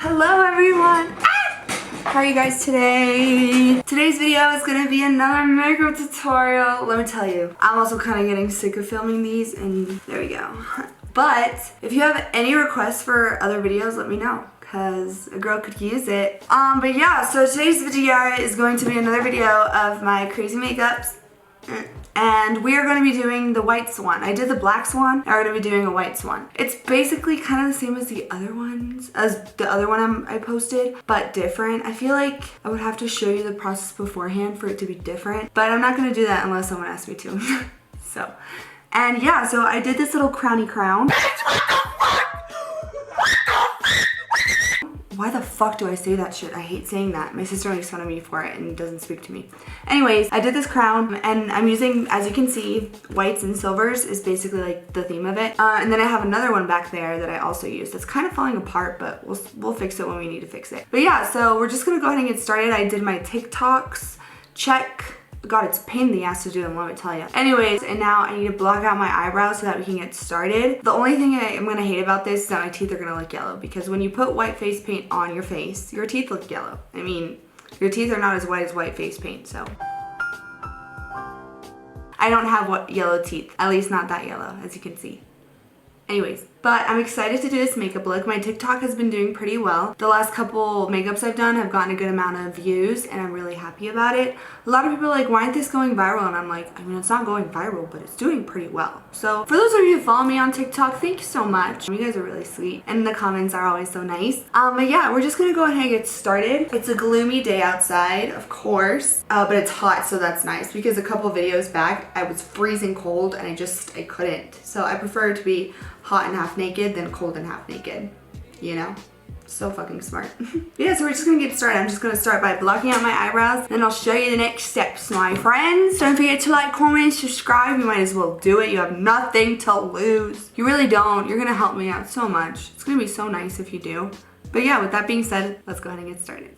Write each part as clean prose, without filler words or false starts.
Hello everyone! How are you guys today? Today's video is gonna be another makeup tutorial. Let me tell you, I'm also kind of getting sick of filming these, and there we go. But if you have any requests for other videos, let me know, because a girl could use it. But yeah, so today's video is going to be another video of my crazy makeups. And we are going to be doing the white swan. I did the black swan, now we're going to be doing a white swan. It's basically kind of the same as the other ones, as the other one I posted, but different. I feel like I would have to show you the process beforehand for it to be different, but I'm not going to do that unless someone asks me to. And yeah, so I did this little crowny crown. Why the fuck do I say that shit? I hate saying that. My sister makes fun of me for it and doesn't speak to me. Anyways, I did this crown and I'm using, as you can see, whites and silvers is basically like the theme of it. And then I have another one back there that I also use that's kind of falling apart, but we'll fix it when we need to fix it. But yeah, so we're just gonna go ahead and get started. I did my TikToks, check. God, it's a pain in the ass to do them, let me tell you. Anyways, and now I need to block out my eyebrows so that we can get started. The only thing I'm gonna hate about this is that my teeth are gonna look yellow, because when you put white face paint on your face, your teeth look yellow. I mean, your teeth are not as white as white face paint, so. I don't have yellow teeth, at least not that yellow, as you can see. Anyways, but I'm excited to do this makeup look. My TikTok has been doing pretty well. The last couple makeups I've done have gotten a good amount of views and I'm really happy about it. A lot of people are like, why isn't this going viral? And I'm like, I mean, it's not going viral, but it's doing pretty well. So for those of you who follow me on TikTok, thank you so much. You guys are really sweet and the comments are always so nice. But yeah, we're just gonna go ahead and get started. It's a gloomy day outside, of course, but it's hot, so that's nice, because a couple videos back, I was freezing cold and I couldn't. So I prefer to be hot and half naked than cold and half naked, you know? So fucking smart. Yeah, so we're just gonna get started. I'm just gonna start by blocking out my eyebrows, and I'll show you the next steps, my friends. Don't forget to like, comment, subscribe. You might as well do it. You have nothing to lose. You really don't. You're gonna help me out so much. It's gonna be so nice if you do. But yeah, with that being said, let's go ahead and get started.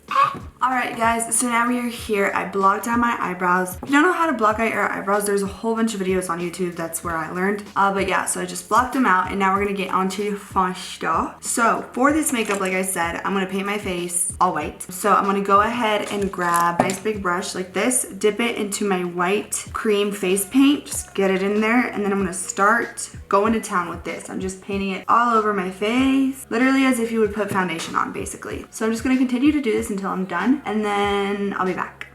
Alright guys, so now we are here. I blocked out my eyebrows. If you don't know how to block out your eyebrows, there's a whole bunch of videos on YouTube. That's where I learned. But yeah, so I just blocked them out, and now we're gonna get onto Fasta. So for this makeup, like I said, I'm gonna paint my face all white. So I'm gonna go ahead and grab a nice big brush like this, dip it into my white cream face paint, just get it in there, and then I'm gonna start going to town with this. I'm just painting it all over my face, literally as if you would put foundation on, basically. So I'm just gonna continue to do this until I'm done, and then I'll be back.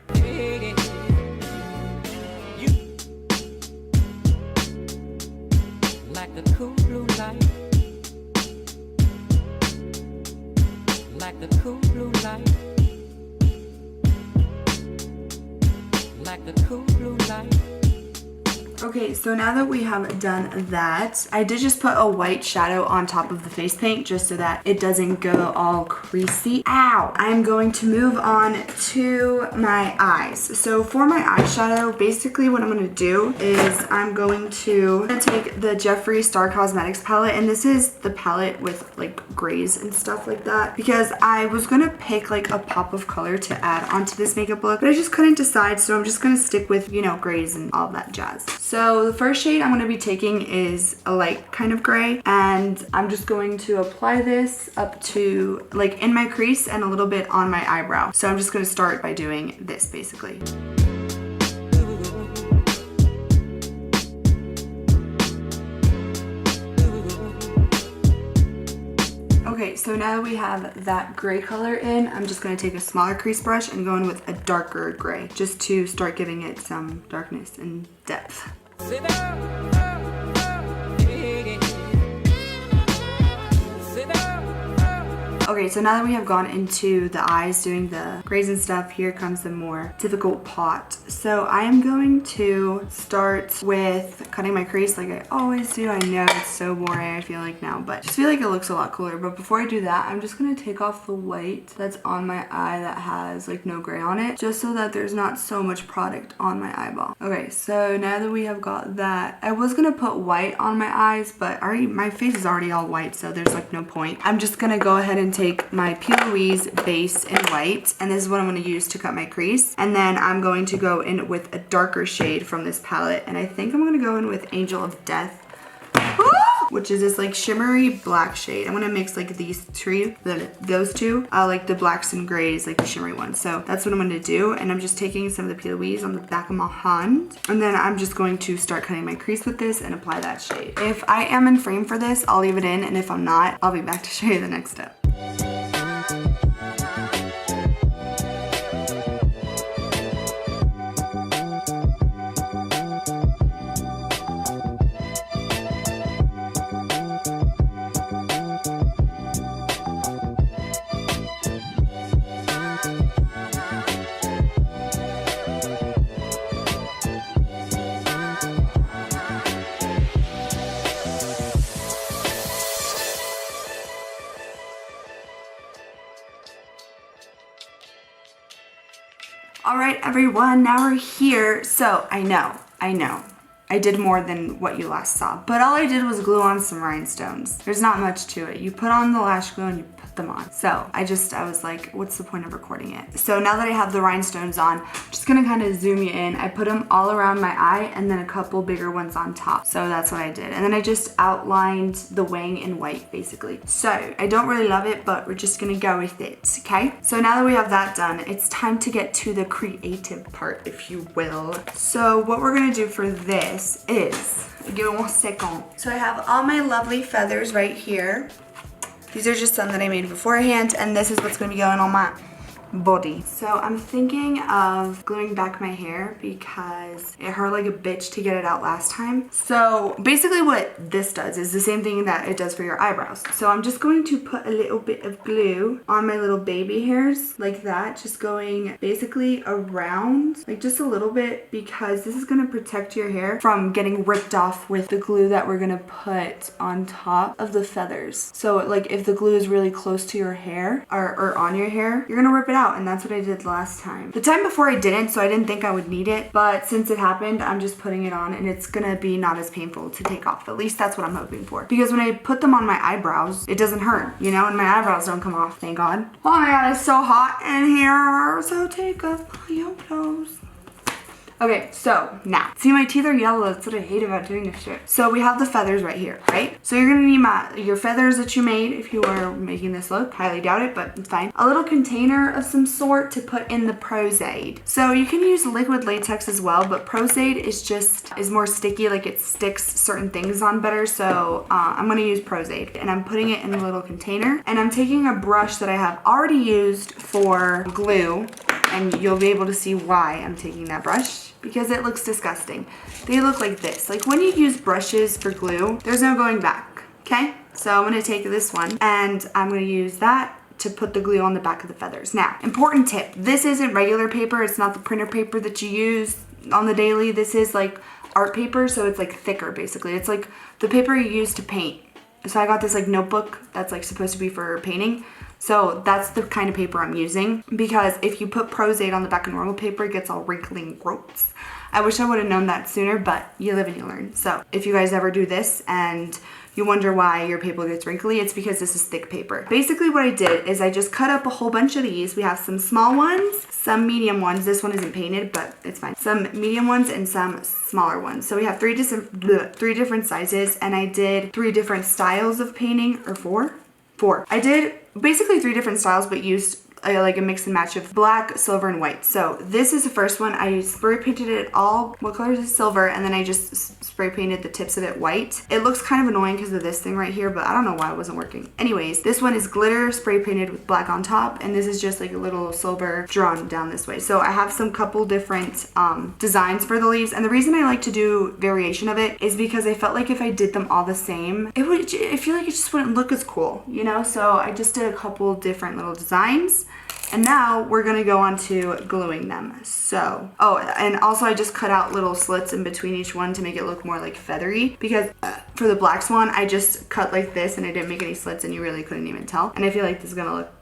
Like the cool blue light. Like the cool blue light. Like the cool blue light. Okay, so now that we have done that, I did just put a white shadow on top of the face paint just so that it doesn't go all creasy. Ow! I'm going to move on to my eyes. So for my eyeshadow, basically what I'm going to do is I'm going to take the Jeffree Star Cosmetics palette, and this is the palette with like grays and stuff like that, because I was going to pick like a pop of color to add onto this makeup look, but I just couldn't decide, so I'm just going to stick with, you know, grays and all that jazz. So the first shade I'm going to be taking is a light kind of gray, and I'm just going to apply this up to like in my crease and a little bit on my eyebrow. So I'm just going to start by doing this basically. Okay, so now that we have that gray color in, I'm just going to take a smaller crease brush and go in with a darker gray, just to start giving it some darkness and depth. Okay, so now that we have gone into the eyes doing the grays and stuff, here comes the more difficult part. So I am going to start with cutting my crease like I always do. I know it's so boring, I feel like now, but I just feel like it looks a lot cooler. But before I do that, I'm just gonna take off the white that's on my eye that has like no gray on it, just so that there's not so much product on my eyeball. Okay, so now that we have got that, I was gonna put white on my eyes, but my face is already all white, so there's like no point. I'm just gonna go ahead and take my P. Louise base in white, and this is what I'm going to use to cut my crease, and then I'm going to go in with a darker shade from this palette, and I think I'm going to go in with Angel of Death. Woo! which is this like shimmery black shade. I'm gonna mix like those two, like the blacks and grays, like the shimmery ones. So that's what I'm gonna do. And I'm just taking some of the PLEs on the back of my hand. And then I'm just going to start cutting my crease with this and apply that shade. If I am in frame for this, I'll leave it in. And if I'm not, I'll be back to show you the next step. All right, everyone, now we're here. So I know, I did more than what you last saw, but all I did was glue on some rhinestones. There's not much to it. You put on the lash glue and you put them on. So I was like, what's the point of recording it? So now that I have the rhinestones on, I'm just gonna kind of zoom you in. I put them all around my eye and then a couple bigger ones on top. So that's what I did. And then I just outlined the wing in white, basically. So I don't really love it, but we're just gonna go with it, okay? So now that we have that done, it's time to get to the creative part, if you will. So what we're gonna do for this is, give me 1 second. So I have all my lovely feathers right here. These are just some that I made beforehand, and this is what's gonna be going on my body. So I'm thinking of gluing back my hair because it hurt like a bitch to get it out last time. So basically what this does is the same thing that it does for your eyebrows. So I'm just going to put a little bit of glue on my little baby hairs like that, just going basically around, like just a little bit, because this is going to protect your hair from getting ripped off with the glue that we're going to put on top of the feathers. So like if the glue is really close to your hair or on your hair, you're going to rip it out. And that's what I did last time. The time before I didn't, so I didn't think I would need it, but since it happened, I'm just putting it on and it's gonna be not as painful to take off. At least that's what I'm hoping for. Because when I put them on my eyebrows, it doesn't hurt, you know, and my eyebrows don't come off, thank God. Oh my God, it's so hot in here, so take off your clothes. Okay, so now, see my teeth are yellow, that's what I hate about doing this shit. So we have the feathers right here, right? So you're gonna need your feathers that you made if you were making this look. Highly doubt it, but it's fine. A little container of some sort to put in the Prozade. So you can use liquid latex as well, but Prozade is more sticky, like it sticks certain things on better. So I'm gonna use Prozade and I'm putting it in a little container. And I'm taking a brush that I have already used for glue, and you'll be able to see why I'm taking that brush, because it looks disgusting. They look like this. Like when you use brushes for glue, there's no going back, okay? So I'm gonna take this one and I'm gonna use that to put the glue on the back of the feathers. Now, important tip, this isn't regular paper. It's not the printer paper that you use on the daily. This is like art paper, so it's like thicker basically. It's like the paper you use to paint. So I got this like notebook that's like supposed to be for painting. So that's the kind of paper I'm using, because if you put Prozade on the back of normal paper, it gets all wrinkly and gross. I wish I would have known that sooner, but you live and you learn. So if you guys ever do this and you wonder why your paper gets wrinkly, it's because this is thick paper. Basically what I did is I just cut up a whole bunch of these. We have some small ones, some medium ones. This one isn't painted, but it's fine. Some medium ones and some smaller ones. So we have three different sizes, and I did 3 different styles of painting, or 4. I did basically 3 different styles, but used like a mix and match of black, silver, and white. So this is the first one. I spray painted it all, what color is silver, and then I just spray painted the tips of it white. It looks kind of annoying because of this thing right here, but I don't know why it wasn't working. Anyways, this one is glitter spray painted with black on top, and this is just like a little silver drawn down this way. So I have some couple different designs for the leaves, and the reason I like to do variation of it is because I felt like if I did them all the same, I feel like it just wouldn't look as cool, you know? So I just did a couple different little designs. And now we're gonna go on to gluing them. So, oh, and also I just cut out little slits in between each one to make it look more like feathery, because for the black swan, I just cut like this and I didn't make any slits and you really couldn't even tell. And I feel like this is gonna look,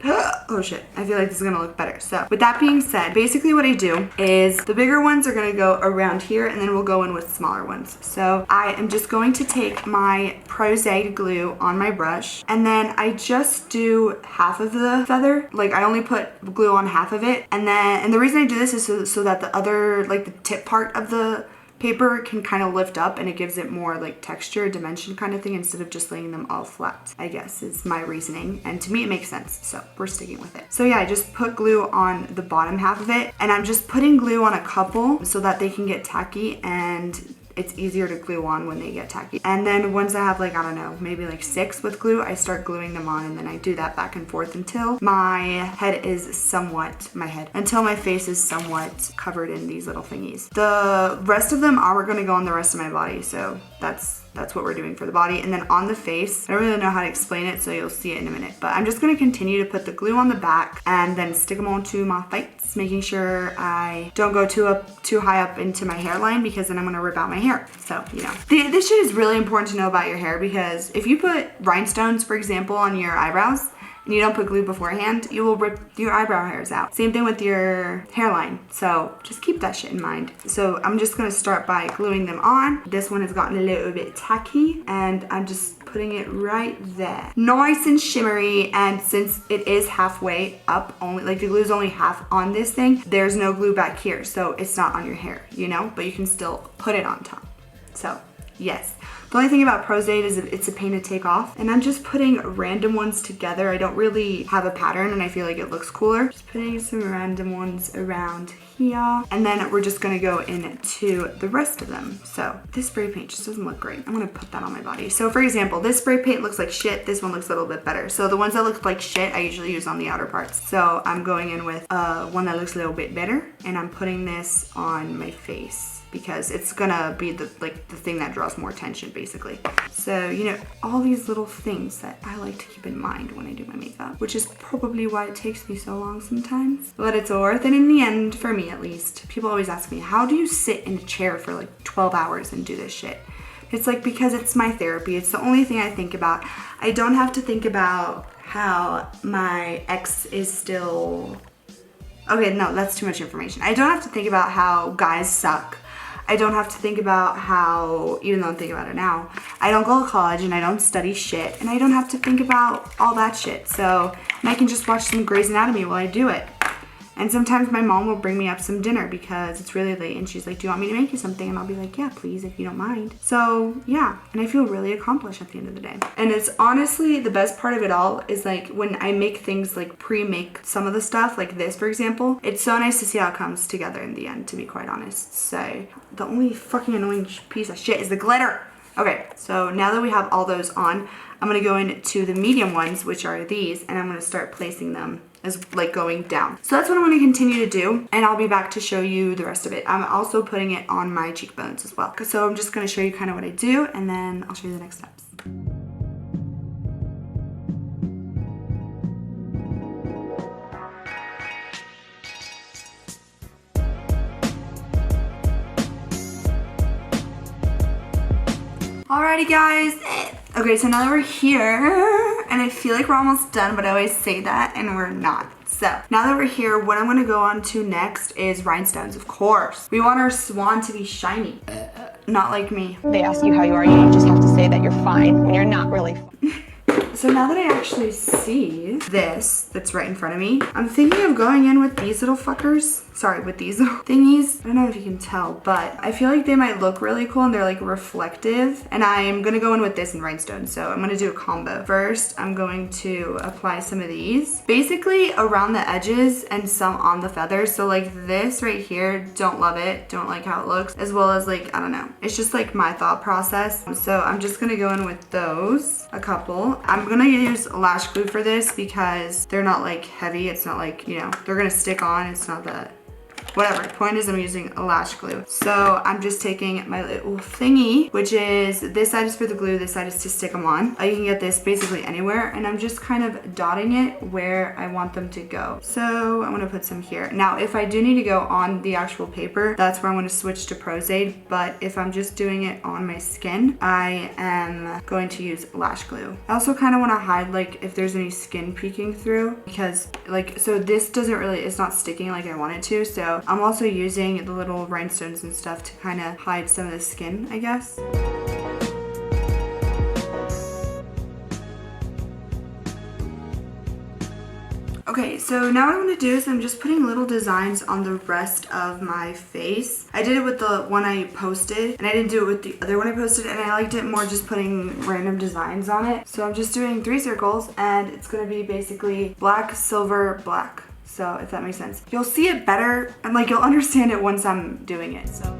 oh shit, I feel like this is gonna look better. So with that being said, basically what I do is the bigger ones are gonna go around here, and then we'll go in with smaller ones. So I am just going to take my Prozade glue on my brush, and then I just do half of the feather. Like I only put glue on half of it, and the reason I do this is so that the other, like the tip part of the paper can kind of lift up and it gives it more like texture, dimension kind of thing, instead of just laying them all flat, I guess is my reasoning. And to me it makes sense, so we're sticking with it. So yeah, I just put glue on the bottom half of it, and I'm just putting glue on a couple so that they can get tacky and it's easier to glue on when they get tacky. And then once I have like, I don't know, maybe like 6 with glue, I start gluing them on, and then I do that back and forth until my head is somewhat, until my face is somewhat covered in these little thingies. The rest of them are gonna go on the rest of my body, so that's what we're doing for the body. And then on the face, I don't really know how to explain it, so you'll see it in a minute, but I'm just gonna continue to put the glue on the back and then stick them onto my face, making sure I don't go too high up into my hairline, because then I'm gonna rip out my hair. So, you know, this shit is really important to know about your hair, because if you put rhinestones, for example, on your eyebrows, and you don't put glue beforehand, you will rip your eyebrow hairs out. Same thing with your hairline. So just keep that shit in mind. So I'm just gonna start by gluing them on. This one has gotten a little bit tacky, and I'm just putting it right there. Nice and shimmery, and since it is halfway up, only like the glue is only half on this thing, there's no glue back here, so it's not on your hair, you know, but you can still put it on top. So yes. The only thing about Prosade is that it's a pain to take off, and I'm just putting random ones together. I don't really have a pattern, and I feel like it looks cooler. Just putting some random ones around here, and then we're just gonna go into the rest of them. So this spray paint just doesn't look great. I'm gonna put that on my body. So for example, this spray paint looks like shit. This one looks a little bit better. So the ones that look like shit, I usually use on the outer parts. So I'm going in with one that looks a little bit better, and I'm putting this on my face, because it's gonna be the thing that draws more attention, basically. So, you know, all these little things that I like to keep in mind when I do my makeup, which is probably why it takes me so long sometimes, but it's worth it in the end, for me at least. People always ask me, how do you sit in a chair for like 12 hours and do this shit? It's like, because it's my therapy. It's the only thing I think about. I don't have to think about how my ex is still... Okay, no, that's too much information. I don't have to think about how guys suck. I don't have to think about how, even though I'm thinking about it now, I don't go to college and I don't study shit, and I don't have to think about all that shit. So, and I can just watch some Grey's Anatomy while I do it. And sometimes my mom will bring me up some dinner because it's really late, and she's like, do you want me to make you something? And I'll be like, yeah, please, if you don't mind. So yeah, and I feel really accomplished at the end of the day. And it's honestly, the best part of it all is like when I make things, like pre-make some of the stuff, like this, for example, it's so nice to see how it comes together in the end, to be quite honest. So the only fucking annoying piece of shit is the glitter. Okay, so now that we have all those on, I'm gonna go into the medium ones, which are these, and I'm gonna start placing them as like going down. So that's what I'm going to continue to do, and I'll be back to show you the rest of it. I'm also putting it on my cheekbones as well. So I'm just going to show you kind of what I do, and then I'll show you the next steps. Alrighty guys, okay, so now that we're here, and I feel like we're almost done, but I always say that and we're not. So now that we're here, what I'm gonna go on to next is rhinestones, of course. We want our Swan to be shiny, not like me. They ask you how you are, you just have to say that you're fine when you're not really fine. So now that I actually see this that's right in front of me, I'm thinking of going in with these little fuckers. Sorry, with these little thingies. I don't know if you can tell, but I feel like they might look really cool and they're like reflective. And I'm gonna go in with this and rhinestones. So I'm gonna do a combo. First, I'm going to apply some of these, basically around the edges and some on the feathers. So like this right here, don't love it, don't like how it looks, as well as like, I don't know. It's just like my thought process. So I'm just gonna go in with those, a couple. I'm gonna use lash glue for this because they're not like heavy. It's not like, you know, they're gonna stick on. It's not that. Whatever, the point is I'm using a lash glue. So I'm just taking my little thingy, which is, this side is for the glue, this side is to stick them on. You can get this basically anywhere, and I'm just kind of dotting it where I want them to go. So I'm gonna put some here. Now, if I do need to go on the actual paper, that's where I'm gonna switch to Prosade, but if I'm just doing it on my skin, I am going to use lash glue. I also kind of wanna hide like if there's any skin peeking through, because like, so this doesn't really, it's not sticking like I want it to, so I'm also using the little rhinestones and stuff to kind of hide some of the skin, I guess. Okay, so now what I'm going to do is I'm just putting little designs on the rest of my face. I did it with the one I posted, and I didn't do it with the other one I posted, and I liked it more just putting random designs on it. So I'm just doing 3 circles, and it's going to be basically black, silver, black. So if that makes sense. You'll see it better, and like you'll understand it once I'm doing it, so.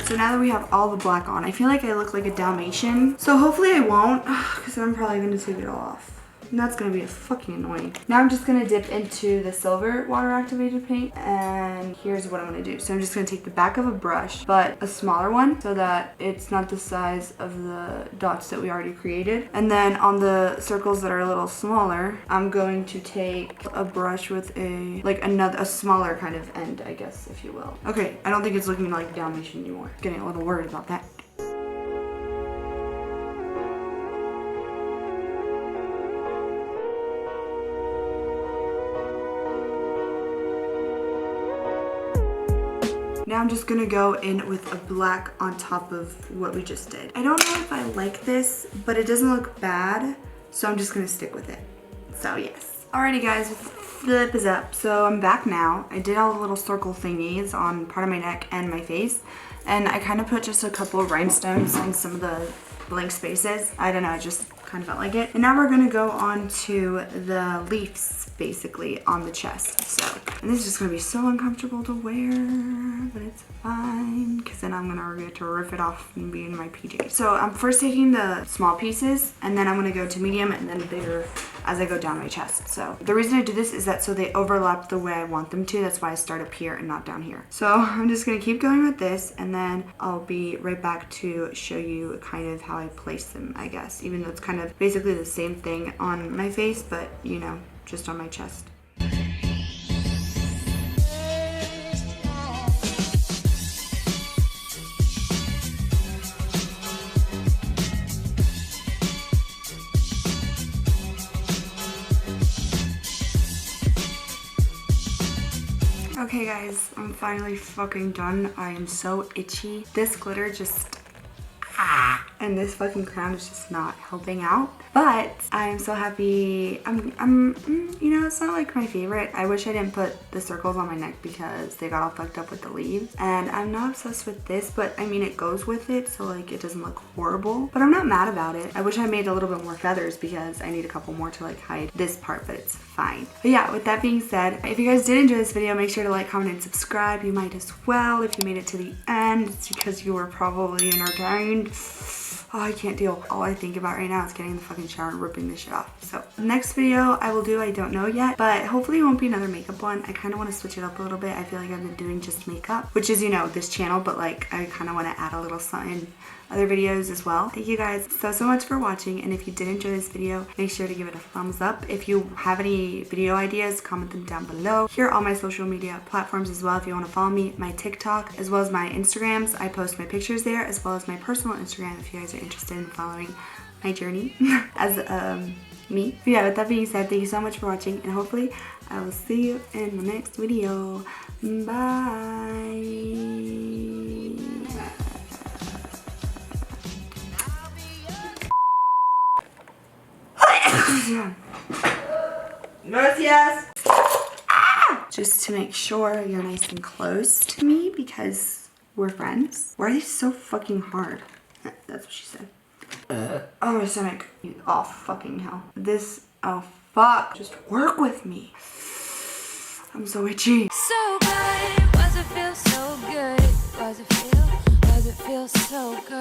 So now that we have all the black on, I feel like I look like a Dalmatian. So hopefully I won't, because I'm probably gonna take it all off. And that's gonna be fucking annoying. Now I'm just gonna dip into the silver water activated paint, and here's what I'm gonna do. So I'm just gonna take the back of a brush, but a smaller one, so that it's not the size of the dots that we already created. And then on the circles that are a little smaller, I'm going to take a brush with a smaller kind of end, I guess, if you will. Okay, I don't think it's looking like Dalmatian anymore. Getting a little worried about that. Now I'm just gonna go in with a black on top of what we just did. I don't know if I like this, but it doesn't look bad, so I'm just gonna stick with it. So yes. Alrighty guys, flip is up. So I'm back now. I did all the little circle thingies on part of my neck and my face, and I kind of put just a couple of rhinestones in some of the blank spaces. I don't know, I just kind of felt like it. And now we're gonna go on to the leaves, basically, on the chest. So, and this is just gonna be so uncomfortable to wear, but it's fine, because then I'm gonna get to rip it off and be in my PJs. So I'm first taking the small pieces, and then I'm gonna go to medium and then bigger as I go down my chest. So the reason I do this is that so they overlap the way I want them to. That's why I start up here and not down here. So I'm just gonna keep going with this, and then I'll be right back to show you kind of how I place them, I guess, even though it's kind of basically the same thing on my face, but you know, just on my chest. Okay guys, I'm finally fucking done. I am so itchy. This glitter just and this fucking crown is just not helping out. But I'm so happy. You know, it's not like my favorite. I wish I didn't put the circles on my neck because they got all fucked up with the leaves. And I'm not obsessed with this, but I mean, it goes with it, so like it doesn't look horrible. But I'm not mad about it. I wish I made a little bit more feathers because I need a couple more to like hide this part, but it's fine. But yeah, with that being said, if you guys did enjoy this video, make sure to like, comment, and subscribe. You might as well if you made it to the end. It's because you were probably entertained. Oh, I can't deal. All I think about right now is getting in the fucking shower and ripping this shit off. So next video I will do, I don't know yet, but hopefully it won't be another makeup one. I kind of want to switch it up a little bit. I feel like I've been doing just makeup, which is, you know, this channel, but like I kind of want to add a little something other videos as well. Thank you guys so much for watching, and if you did enjoy this video, make sure to give it a thumbs up. If you have any video ideas, comment them down below. Here are all my social media platforms as well if you want to follow me, my TikTok as well as my Instagrams. I post my pictures there as well as my personal Instagram if you guys are interested in following my journey as me. But yeah, with that being said, thank you so much for watching, and hopefully I will see you in the next video. Bye. Gracias. Just to make sure you're nice and close to me because we're friends. Why are these so fucking hard? That's what she said. Oh, my stomach. Oh, fucking hell. This, oh, fuck. Just work with me. I'm so itchy. So good, was it feel so good? Was it feel so good?